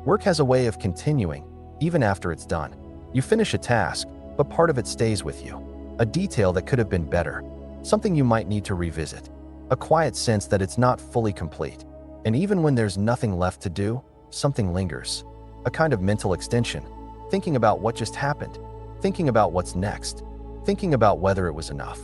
Work has a way of continuing, even after it's done. You finish a task, but part of it stays with you. A detail that could have been better, something you might need to revisit, a quiet sense that it's not fully complete. And even when there's nothing left to do, something lingers. A kind of mental extension, thinking about what just happened, thinking about what's next, thinking about whether it was enough.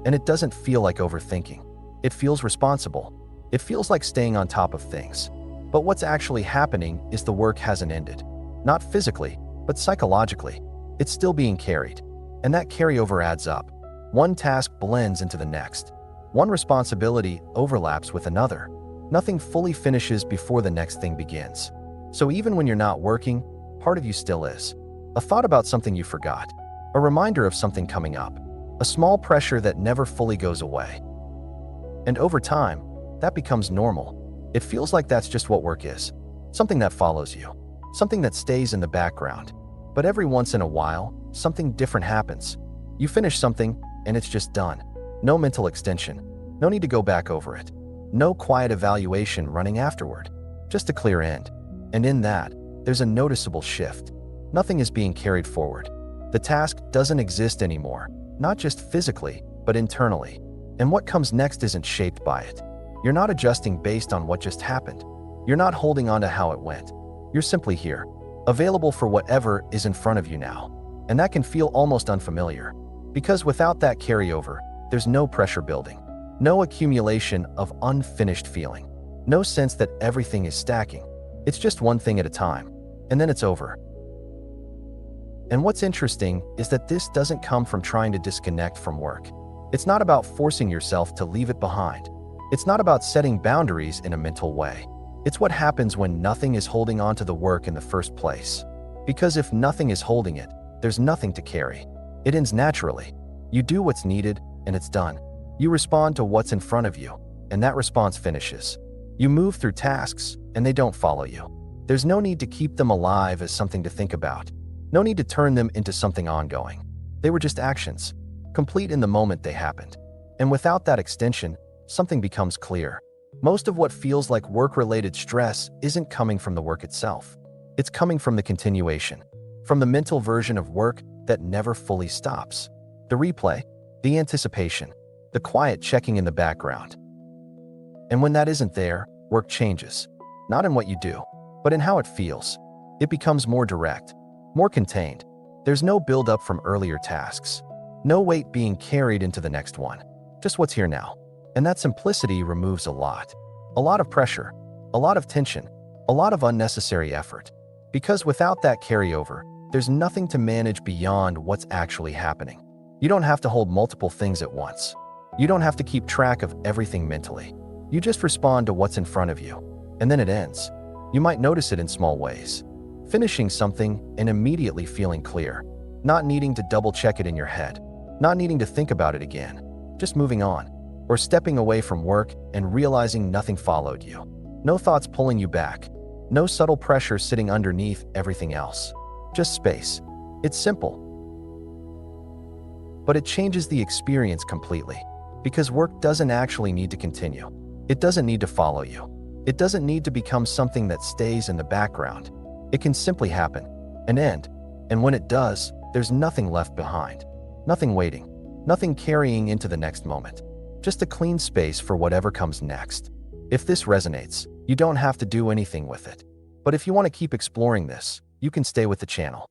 And it doesn't feel like overthinking. It feels responsible. It feels like staying on top of things. But what's actually happening is the work hasn't ended. Not physically, but psychologically. It's still being carried. And that carryover adds up. One task blends into the next. One responsibility overlaps with another. Nothing fully finishes before the next thing begins. So even when you're not working, part of you still is. A thought about something you forgot. A reminder of something coming up. A small pressure that never fully goes away. And over time, that becomes normal. It feels like that's just what work is. Something that follows you. Something that stays in the background. But every once in a while, something different happens. You finish something, and it's just done. No mental extension. No need to go back over it. No quiet evaluation running afterward. Just a clear end. And in that, there's a noticeable shift. Nothing is being carried forward. The task doesn't exist anymore, not just physically, but internally. And what comes next isn't shaped by it. You're not adjusting based on what just happened. You're not holding on to how it went. You're simply here, available for whatever is in front of you now. And that can feel almost unfamiliar. Because without that carryover, there's no pressure building. No accumulation of unfinished feeling. No sense that everything is stacking. It's just one thing at a time. And then it's over. And what's interesting is that this doesn't come from trying to disconnect from work. It's not about forcing yourself to leave it behind. It's not about setting boundaries in a mental way. It's what happens when nothing is holding on to the work in the first place. Because if nothing is holding it, there's nothing to carry. It ends naturally. You do what's needed, and it's done. You respond to what's in front of you, and that response finishes. You move through tasks, and they don't follow you. There's no need to keep them alive as something to think about. No need to turn them into something ongoing. They were just actions, complete in the moment they happened. And without that extension, something becomes clear. Most of what feels like work-related stress isn't coming from the work itself. It's coming from the continuation, from the mental version of work that never fully stops. The replay, the anticipation, the quiet checking in the background. And when that isn't there, work changes. Not in what you do, but in how it feels. It becomes more direct, more contained. There's no build-up from earlier tasks. No weight being carried into the next one. Just what's here now. And that simplicity removes a lot. A lot of pressure, a lot of tension, a lot of unnecessary effort. Because without that carryover, there's nothing to manage beyond what's actually happening. You don't have to hold multiple things at once. You don't have to keep track of everything mentally. You just respond to what's in front of you, and then it ends. You might notice it in small ways. Finishing something and immediately feeling clear. Not needing to double-check it in your head. Not needing to think about it again. Just moving on. Or stepping away from work and realizing nothing followed you. No thoughts pulling you back. No subtle pressure sitting underneath everything else. Just space. It's simple. But it changes the experience completely. Because work doesn't actually need to continue. It doesn't need to follow you. It doesn't need to become something that stays in the background. It can simply happen, and end. And when it does, there's nothing left behind. Nothing waiting. Nothing carrying into the next moment. Just a clean space for whatever comes next. If this resonates, you don't have to do anything with it. But if you want to keep exploring this, you can stay with the channel.